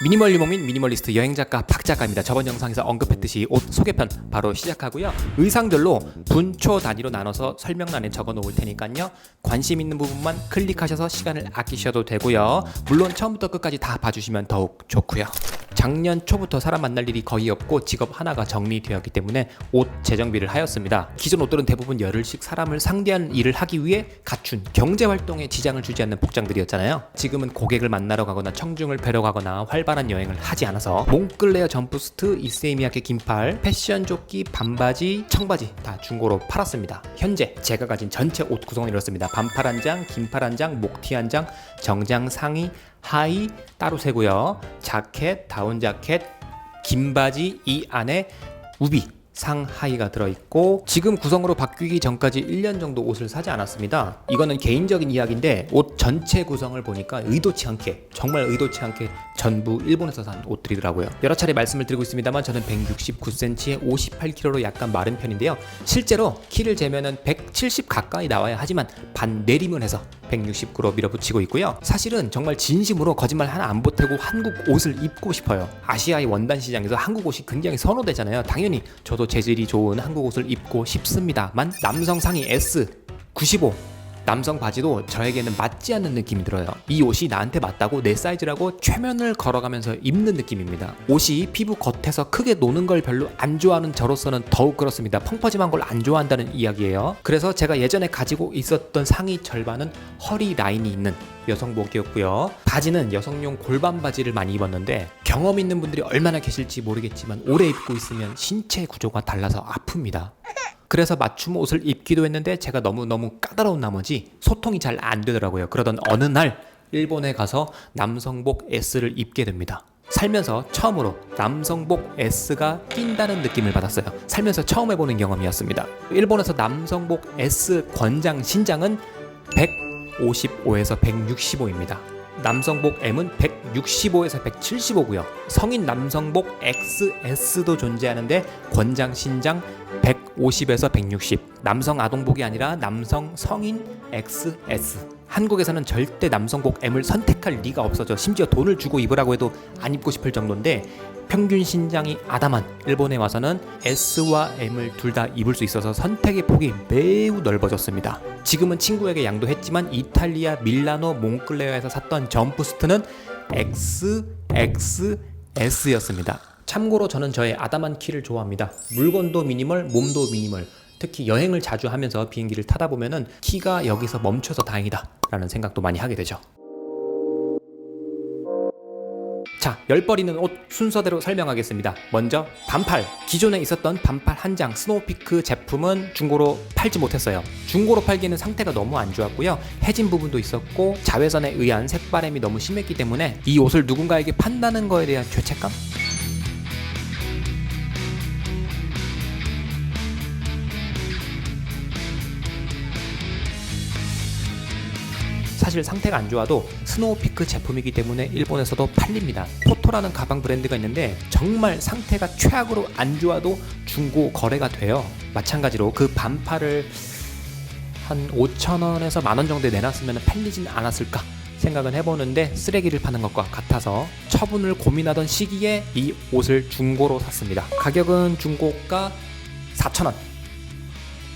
미니멀 유목민 미니멀리스트 여행작가 박작가입니다. 저번 영상에서 언급했듯이 옷 소개편 바로 시작하고요. 의상들로 분초 단위로 나눠서 설명란에 적어 놓을 테니까요. 관심 있는 부분만 클릭하셔서 시간을 아끼셔도 되고요. 물론 처음부터 끝까지 다 봐주시면 더욱 좋고요. 작년 초부터 사람 만날 일이 거의 없고 직업 하나가 정리되었기 때문에 옷 재정비를 하였습니다. 기존 옷들은 대부분 열흘씩 사람을 상대하는 일을 하기 위해 갖춘 경제활동에 지장을 주지 않는 복장들이었잖아요. 지금은 고객을 만나러 가거나 청중을 뵈러 가거나 활발한 여행을 하지 않아서 몽클레어 점프스트, 이세미야케 긴팔, 패션 조끼, 반바지, 청바지 다 중고로 팔았습니다. 현재 제가 가진 전체 옷 구성은 이렇습니다. 반팔 한 장, 긴팔 한 장, 목티 한 장, 정장 상의, 하의 따로 세고요. 자켓, 다운 자켓, 긴 바지 이 안에 우비 상하의가 들어있고, 지금 구성으로 바뀌기 전까지 1년 정도 옷을 사지 않았습니다. 이거는 개인적인 이야기인데 옷 전체 구성을 보니까 의도치 않게, 정말 의도치 않게 전부 일본에서 산 옷들이더라고요. 여러 차례 말씀을 드리고 있습니다만 저는 169cm에 58kg로 약간 마른 편인데요. 실제로 키를 재면은 170 가까이 나와야 하지만 반 내림을 해서 169로 밀어붙이고 있고요. 사실은 정말 진심으로 거짓말 하나 안 보태고 한국 옷을 입고 싶어요. 아시아의 원단 시장에서 한국 옷이 굉장히 선호되잖아요. 당연히 저도 재질이 좋은 한국 옷을 입고 싶습니다만 남성 상의 S 95, 남성 바지도 저에게는 맞지 않는 느낌이 들어요. 이 옷이 나한테 맞다고 내 사이즈라고 최면을 걸어가면서 입는 느낌입니다. 옷이 피부 겉에서 크게 노는 걸 별로 안 좋아하는 저로서는 더욱 그렇습니다. 펑퍼짐한 걸 안 좋아한다는 이야기예요. 그래서 제가 예전에 가지고 있었던 상의 절반은 허리 라인이 있는 여성복이었고요. 바지는 여성용 골반 바지를 많이 입었는데 경험 있는 분들이 얼마나 계실지 모르겠지만 오래 입고 있으면 신체 구조가 달라서 아픕니다. 그래서 맞춤 옷을 입기도 했는데 제가 너무너무 까다로운 나머지 소통이 잘 안 되더라고요. 그러던 어느 날 일본에 가서 남성복 S를 입게 됩니다. 살면서 처음으로 남성복 S가 낀다는 느낌을 받았어요. 살면서 처음 해보는 경험이었습니다. 일본에서 남성복 S 권장 신장은 155에서 165입니다. 남성복 M은 165에서 175고요. 성인 남성복 XS도 존재하는데 권장 신장 150에서 160. 남성 아동복이 아니라 남성 성인 XS. 한국에서는 절대 남성복 M을 선택할 리가 없어져. 심지어 돈을 주고 입으라고 해도 안 입고 싶을 정도인데 평균 신장이 아담한 일본에 와서는 S와 M을 둘 다 입을 수 있어서 선택의 폭이 매우 넓어졌습니다. 지금은 친구에게 양도했지만 이탈리아 밀라노 몽클레어에서 샀던 점프스트는 XXS였습니다. 참고로 저는 저의 아담한 키를 좋아합니다. 물건도 미니멀, 몸도 미니멀. 특히 여행을 자주 하면서 비행기를 타다 보면은 키가 여기서 멈춰서 다행이다 라는 생각도 많이 하게 되죠. 자, 열버리는 옷 순서대로 설명하겠습니다. 먼저 반팔. 기존에 있었던 반팔 한 장 스노우피크 제품은 중고로 팔지 못했어요. 중고로 팔기에는 상태가 너무 안 좋았고요. 해진 부분도 있었고 자외선에 의한 색바램이 너무 심했기 때문에 이 옷을 누군가에게 판다는 거에 대한 죄책감? 사실 상태가 안 좋아도 스노우피크 제품이기 때문에 일본에서도 팔립니다. 포토라는 가방 브랜드가 있는데 정말 상태가 최악으로 안 좋아도 중고 거래가 돼요. 마찬가지로 그 반팔을 한 5,000원에서 만원 정도에 내놨으면 팔리진 않았을까 생각은 해보는데 쓰레기를 파는 것과 같아서 처분을 고민하던 시기에 이 옷을 중고로 샀습니다. 가격은 중고가 4,000원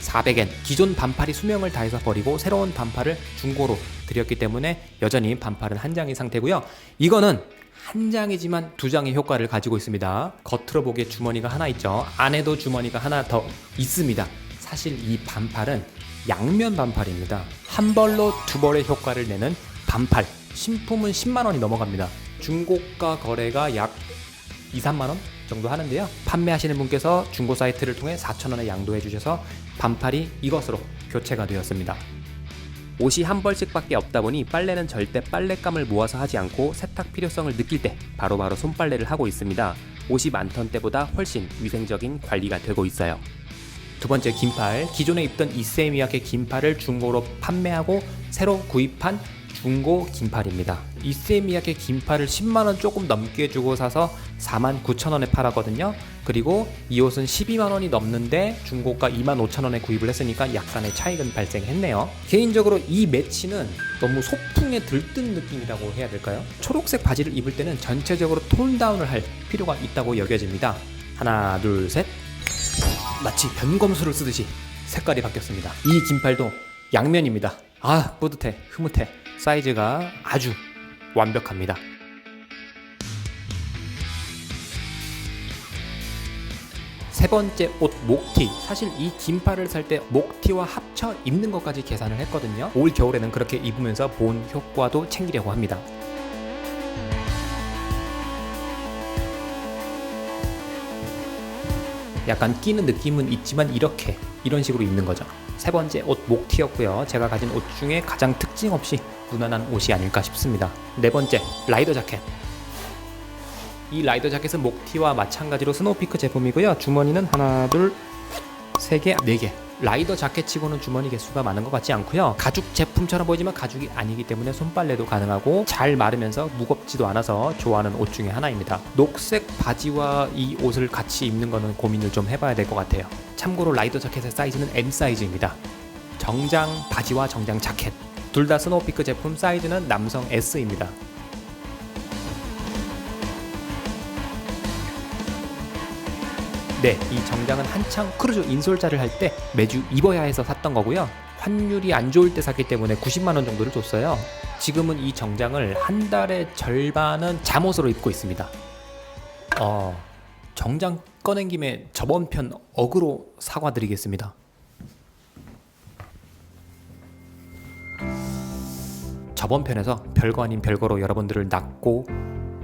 400엔. 기존 반팔이 수명을 다해서 버리고 새로운 반팔을 중고로 드렸기 때문에 여전히 반팔은 한 장인 상태고요. 이거는 한 장이지만 두 장의 효과를 가지고 있습니다. 겉으로 보기에 주머니가 하나 있죠. 안에도 주머니가 하나 더 있습니다. 사실 이 반팔은 양면 반팔입니다. 한 벌로 두 벌의 효과를 내는 반팔. 신품은 10만 원이 넘어갑니다. 중고가 거래가 약 2, 3만 원 정도 하는데요. 판매하시는 분께서 중고 사이트를 통해 4,000원에 양도해 주셔서 반팔이 이것으로 교체가 되었습니다. 옷이 한 벌씩밖에 없다 보니 빨래는 절대 빨랫감을 모아서 하지 않고 세탁 필요성을 느낄 때 바로바로 손빨래를 하고 있습니다. 옷이 많던 때보다 훨씬 위생적인 관리가 되고 있어요. 두 번째, 긴팔. 기존에 입던 이세미야케 긴팔을 중고로 판매하고 새로 구입한 중고 긴팔입니다. 이세미야케 긴팔을 10만원 조금 넘게 주고 사서 49,000원에 팔았거든요. 그리고 이 옷은 12만원이 넘는데 중고가 25,000원에 구입을 했으니까 약간의 차익은 발생했네요. 개인적으로 이 매치는 너무 소풍에 들뜬 느낌이라고 해야 될까요? 초록색 바지를 입을 때는 전체적으로 톤 다운을 할 필요가 있다고 여겨집니다. 하나 둘 셋. 마치 변검수를 쓰듯이 색깔이 바뀌었습니다. 이 긴팔도 양면입니다. 아 뿌듯해, 흐뭇해. 사이즈가 아주 완벽합니다. 세 번째 옷 목티. 사실 이 긴팔을 살 때 목티와 합쳐 입는 것까지 계산을 했거든요. 올 겨울에는 그렇게 입으면서 본 효과도 챙기려고 합니다. 약간 끼는 느낌은 있지만 이런 식으로 입는 거죠. 세 번째 옷 목티였고요. 제가 가진 옷 중에 가장 특징 없이 무난한 옷이 아닐까 싶습니다. 네 번째 라이더 자켓. 이 라이더 자켓은 목티와 마찬가지로 스노우피크 제품이고요. 주머니는 하나 둘 세 개, 네 개. 라이더 자켓치고는 주머니 개수가 많은 것 같지 않고요. 가죽 제품처럼 보이지만 가죽이 아니기 때문에 손빨래도 가능하고 잘 마르면서 무겁지도 않아서 좋아하는 옷 중에 하나입니다. 녹색 바지와 이 옷을 같이 입는 거는 고민을 좀 해봐야 될 것 같아요. 참고로 라이더 자켓의 사이즈는 M 사이즈입니다. 정장 바지와 정장 자켓 둘 다 스노우피크 제품, 사이즈는 남성 S입니다. 네, 이 정장은 한창 크루즈 인솔자를 할 때 매주 입어야 해서 샀던 거고요. 환율이 안 좋을 때 샀기 때문에 90만원 정도를 줬어요. 지금은 이 정장을 한 달의 절반은 잠옷으로 입고 있습니다. 정장 꺼낸 김에 저번 편 어그로 사과드리겠습니다. 저번 편에서 별거 아닌 별거로 여러분들을 낳고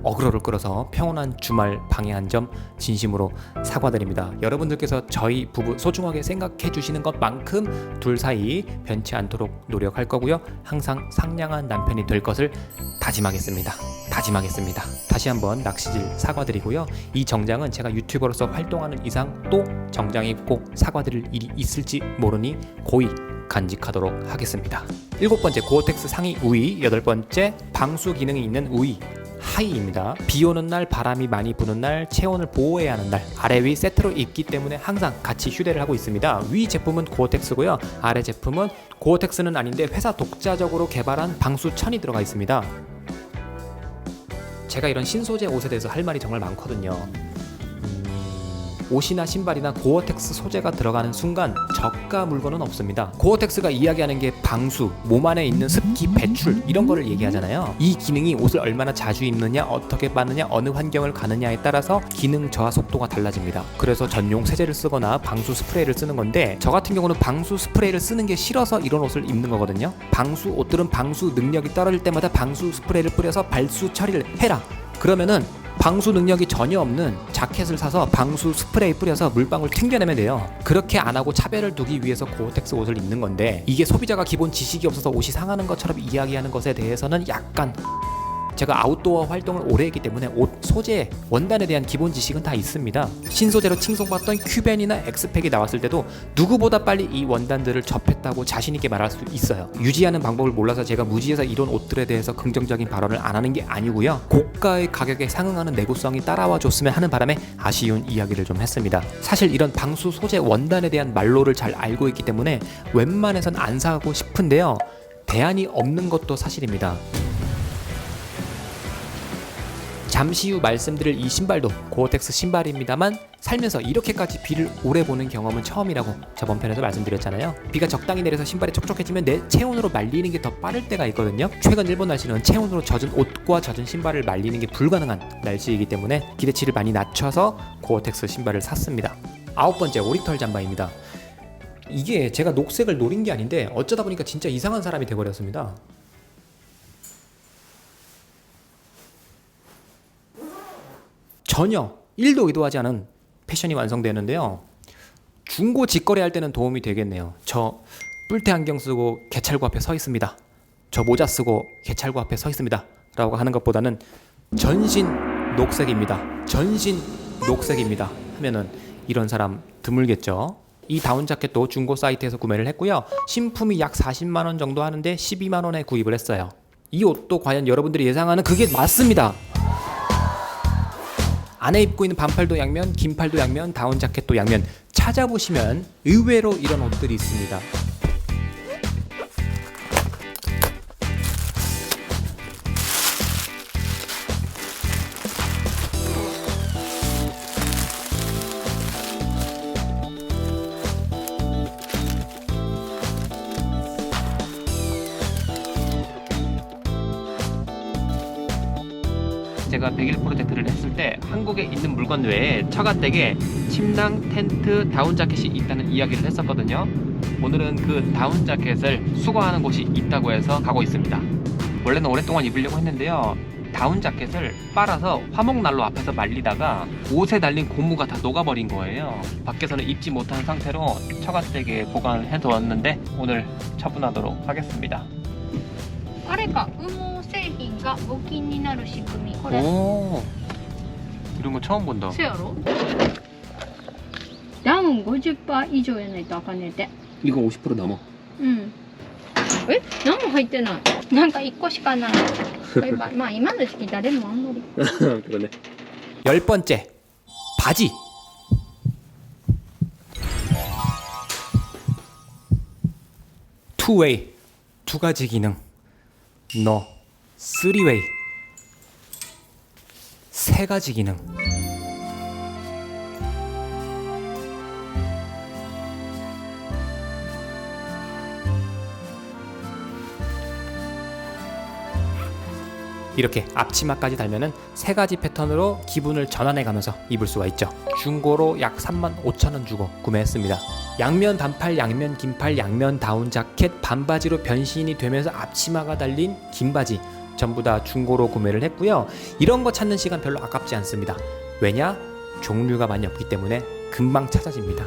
어그로를 끌어서 평온한 주말 방해한 점 진심으로 사과드립니다. 여러분들께서 저희 부부 소중하게 생각해 주시는 것만큼 둘 사이 변치 않도록 노력할 거고요. 항상 상냥한 남편이 될 것을 다짐하겠습니다. 다시 한번 낚시질 사과드리고요. 이 정장은 제가 유튜버로서 활동하는 이상 또 정장 입고 사과드릴 일이 있을지 모르니 고이 간직하도록 하겠습니다. 7번째 고어텍스 상의 우위. 8번째 방수 기능이 있는 우위 하이입니다. 비 오는 날, 바람이 많이 부는 날, 체온을 보호해야 하는 날 아래 위 세트로 입기 때문에 항상 같이 휴대를 하고 있습니다. 위 제품은 고어텍스고요. 아래 제품은 고어텍스는 아닌데 회사 독자적으로 개발한 방수천이 들어가 있습니다. 제가 이런 신소재 옷에 대해서 할 말이 정말 많거든요. 옷이나 신발이나 고어텍스 소재가 들어가는 순간 저가 물건은 없습니다. 고어텍스가 이야기하는 게 방수, 몸 안에 있는 습기 배출 이런 거를 얘기하잖아요. 이 기능이 옷을 얼마나 자주 입느냐, 어떻게 받느냐, 어느 환경을 가느냐에 따라서 기능 저하 속도가 달라집니다. 그래서 전용 세제를 쓰거나 방수 스프레이를 쓰는 건데 저 같은 경우는 방수 스프레이를 쓰는 게 싫어서 이런 옷을 입는 거거든요. 방수 옷들은 방수 능력이 떨어질 때마다 방수 스프레이를 뿌려서 발수 처리를 해라. 그러면은 방수 능력이 전혀 없는 자켓을 사서 방수 스프레이 뿌려서 물방울 튕겨내면 돼요. 그렇게 안 하고 차별을 두기 위해서 고어텍스 옷을 입는 건데 이게 소비자가 기본 지식이 없어서 옷이 상하는 것처럼 이야기하는 것에 대해서는 약간 제가 아웃도어 활동을 오래 했기 때문에 옷 소재 원단에 대한 기본 지식은 다 있습니다. 신소재로 칭송받던 큐벤이나 엑스팩이 나왔을 때도 누구보다 빨리 이 원단들을 접했다고 자신 있게 말할 수 있어요. 유지하는 방법을 몰라서 제가 무지해서 이런 옷들에 대해서 긍정적인 발언을 안 하는 게 아니고요. 고가의 가격에 상응하는 내구성이 따라와 줬으면 하는 바람에 아쉬운 이야기를 좀 했습니다. 사실 이런 방수 소재 원단에 대한 말로를 잘 알고 있기 때문에 웬만해선 안 사고 싶은데요. 대안이 없는 것도 사실입니다. 잠시 후 말씀드릴 이 신발도 고어텍스 신발입니다만 살면서 이렇게까지 비를 오래 보는 경험은 처음이라고 저번 편에서 말씀드렸잖아요. 비가 적당히 내려서 신발이 촉촉해지면 내 체온으로 말리는 게 더 빠를 때가 있거든요. 최근 일본 날씨는 체온으로 젖은 옷과 젖은 신발을 말리는 게 불가능한 날씨이기 때문에 기대치를 많이 낮춰서 고어텍스 신발을 샀습니다. 9번째 오리털 잠바입니다. 이게 제가 녹색을 노린 게 아닌데 어쩌다 보니까 진짜 이상한 사람이 돼버렸습니다. 전혀 1도 의도하지 않은 패션이 완성되는데요. 중고 직거래 할 때는 도움이 되겠네요. 저 뿔테 안경 쓰고 개찰구 앞에 서 있습니다. 저 모자 쓰고 개찰구 앞에 서 있습니다. 라고 하는 것보다는 전신 녹색입니다. 전신 녹색입니다. 하면은 이런 사람 드물겠죠. 이 다운 자켓도 중고 사이트에서 구매를 했고요. 신품이 약 40만원 정도 하는데 12만원에 구입을 했어요. 이 옷도 과연 여러분들이 예상하는 그게 맞습니다. 안에 입고 있는 반팔도 양면, 긴팔도 양면, 다운 자켓도 양면. 찾아보시면 의외로 이런 옷들이 있습니다. 제가 100일 프로젝트를 했을 때 한국에 있는 물건 외에 처가댁에 침낭, 텐트, 다운 자켓이 있다는 이야기를 했었거든요. 오늘은 그 다운 자켓을 수거하는 곳이 있다고 해서 가고 있습니다. 원래는 오랫동안 입으려고 했는데요, 다운 자켓을 빨아서 화목난로 앞에서 말리다가 옷에 달린 고무가 다 녹아버린 거예요. 밖에서는 입지 못한 상태로 처가댁에 보관을 해두었는데 오늘 처분하도록 하겠습니다. あれか羽毛製品が募金になる仕組みこれ 오, 이런 거 처음 본다. そうやろダウン 50% 以上やないとあかんねんて 이거 50% 넘어. うんえ何も入ってないなんか1個しかないこれまあ今の時期誰もあんまり 그러네. 10번째, 바지. 투웨이, 두 가지 기능. 너, 쓰리웨이, 세 가지 기능. 이렇게 앞치마까지 달면은 세 가지 패턴으로 기분을 전환해 가면서 입을 수가 있죠. 중고로 약 35,000원 주고 구매했습니다. 양면 반팔, 양면 긴팔, 양면 다운 자켓, 반바지로 변신이 되면서 앞치마가 달린 긴 바지 전부 다 중고로 구매를 했고요. 이런 거 찾는 시간 별로 아깝지 않습니다. 왜냐? 종류가 많이 없기 때문에 금방 찾아집니다.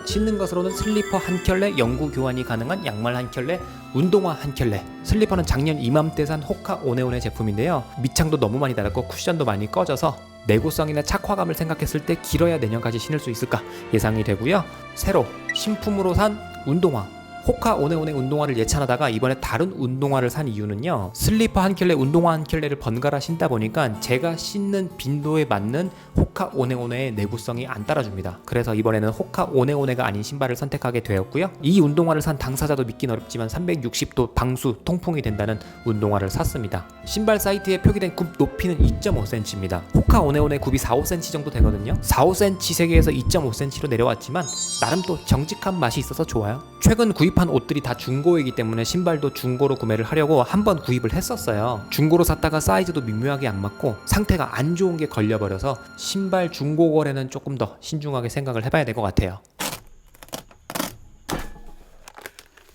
신는 것으로는 슬리퍼 한 켤레, 영구 교환이 가능한 양말 한 켤레, 운동화 한 켤레. 슬리퍼는 작년 이맘때 산 호카 오네오네 제품인데요. 밑창도 너무 많이 닳았고 쿠션도 많이 꺼져서 내구성이나 착화감을 생각했을 때 길어야 내년까지 신을 수 있을까 예상이 되고요. 새로 신품으로 산 운동화, 호카 오네오네 운동화를 예찬하다가 이번에 다른 운동화를 산 이유는요, 슬리퍼 한 켤레, 운동화 한 켤레를 번갈아 신다 보니까 제가 신는 빈도에 맞는 호카 오네오네의 내구성이 안 따라줍니다. 그래서 이번에는 호카 오네오네가 아닌 신발을 선택하게 되었고요. 이 운동화를 산 당사자도 믿긴 어렵지만 360도 방수 통풍이 된다는 운동화를 샀습니다. 신발 사이트에 표기된 굽 높이는 2.5cm입니다. 호카 오네오네 굽이 4, 5cm 정도 되거든요. 4, 5cm 세계에서 2.5cm로 내려왔지만 나름 또 정직한 맛이 있어서 좋아요. 최근 구입한 옷들이 다 중고이기 때문에 신발도 중고로 구매를 하려고 한번 구입을 했었어요. 중고로 샀다가 사이즈도 미묘하게 안 맞고 상태가 안 좋은 게 걸려버려서 신발 중고 거래는 조금 더 신중하게 생각을 해봐야 될 것 같아요.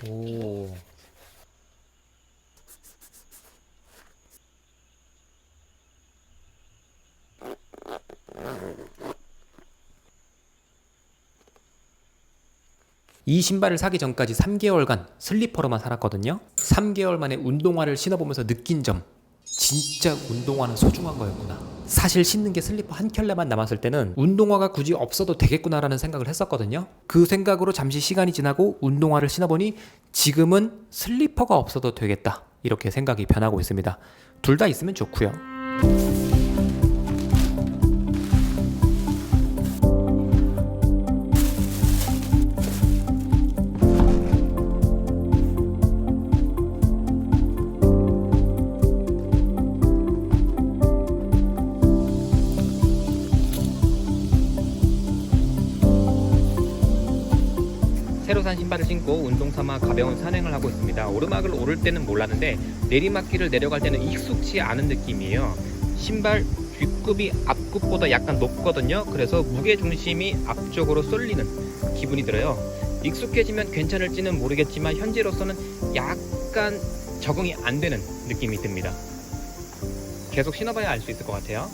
오. 이 신발을 사기 전까지 3개월간 슬리퍼로만 살았거든요. 3개월 만에 운동화를 신어보면서 느낀 점, 진짜 운동화는 소중한 거였구나. 사실 신는 게 슬리퍼 한 켤레만 남았을 때는 운동화가 굳이 없어도 되겠구나라는 생각을 했었거든요. 그 생각으로 잠시 시간이 지나고 운동화를 신어보니 지금은 슬리퍼가 없어도 되겠다, 이렇게 생각이 변하고 있습니다. 둘 다 있으면 좋고요. 새로 산 신발을 신고 운동 삼아 가벼운 산행을 하고 있습니다. 오르막을 오를 때는 몰랐는데 내리막길을 내려갈 때는 익숙치 않은 느낌이에요. 신발 뒷굽이 앞굽보다 약간 높거든요. 그래서 무게중심이 앞쪽으로 쏠리는 기분이 들어요. 익숙해지면 괜찮을지는 모르겠지만 현재로서는 약간 적응이 안 되는 느낌이 듭니다. 계속 신어봐야 알 수 있을 것 같아요.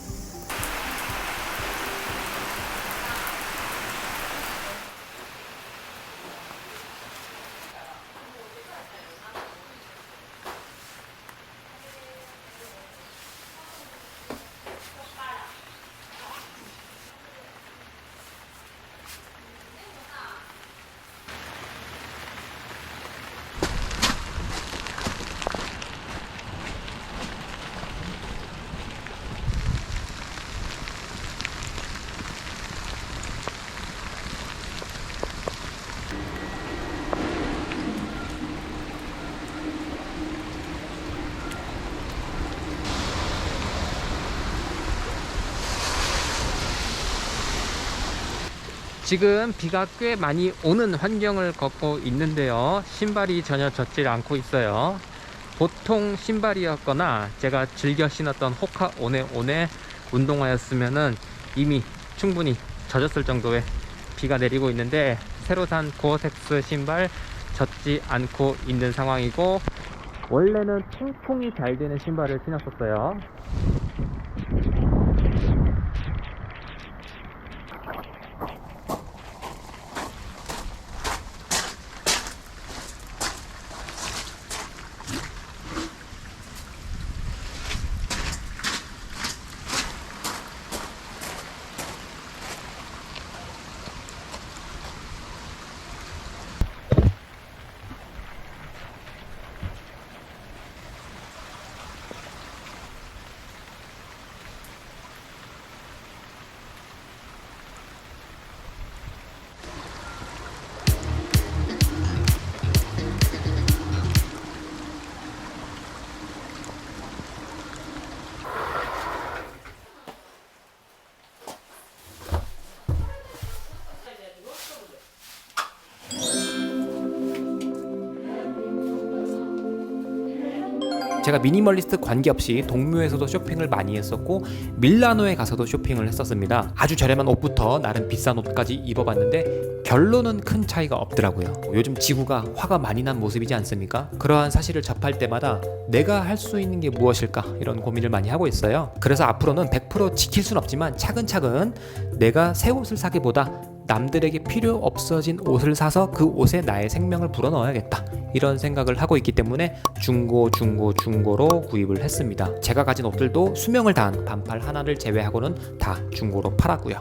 지금 비가 꽤 많이 오는 환경을 걷고 있는데요. 신발이 전혀 젖질 않고 있어요. 보통 신발이었거나 제가 즐겨 신었던 호카 오네오네 운동화였으면은 이미 충분히 젖었을 정도의 비가 내리고 있는데, 새로 산 고어텍스 신발 젖지 않고 있는 상황이고, 원래는 통풍이 잘 되는 신발을 신었었어요. 제가 미니멀리스트 관계없이 동묘에서도 쇼핑을 많이 했었고 밀라노에 가서도 쇼핑을 했었습니다. 아주 저렴한 옷부터 나름 비싼 옷까지 입어봤는데 결론은 큰 차이가 없더라고요. 요즘 지구가 화가 많이 난 모습이지 않습니까? 그러한 사실을 접할 때마다 내가 할 수 있는 게 무엇일까 이런 고민을 많이 하고 있어요. 그래서 앞으로는 100% 지킬 순 없지만 차근차근 내가 새 옷을 사기보다 남들에게 필요 없어진 옷을 사서 그 옷에 나의 생명을 불어넣어야겠다, 이런 생각을 하고 있기 때문에 중고로 구입을 했습니다. 제가 가진 옷들도 수명을 다한 반팔 하나를 제외하고는 다 중고로 팔았고요.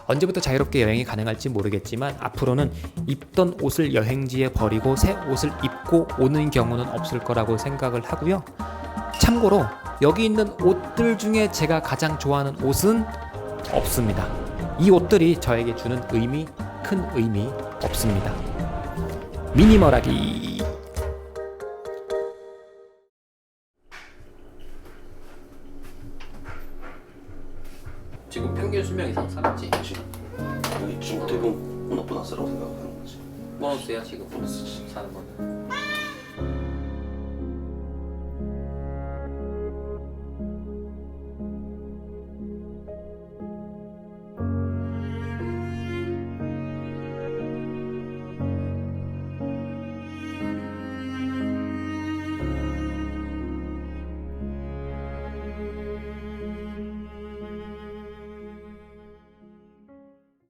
언제부터 자유롭게 여행이 가능할지 모르겠지만 앞으로는 입던 옷을 여행지에 버리고 새 옷을 입고 오는 경우는 없을 거라고 생각을 하고요. 참고로 여기 있는 옷들 중에 제가 가장 좋아하는 옷은 없습니다. 이 옷들이 저에게 주는 큰 의미 없습니다. 미니멀하기. 지금 평균 수명 이상 살았지? 여기 중대공 보너스라고 생각하는 거지. 보너스야 지금 보너스지. 사는 거는.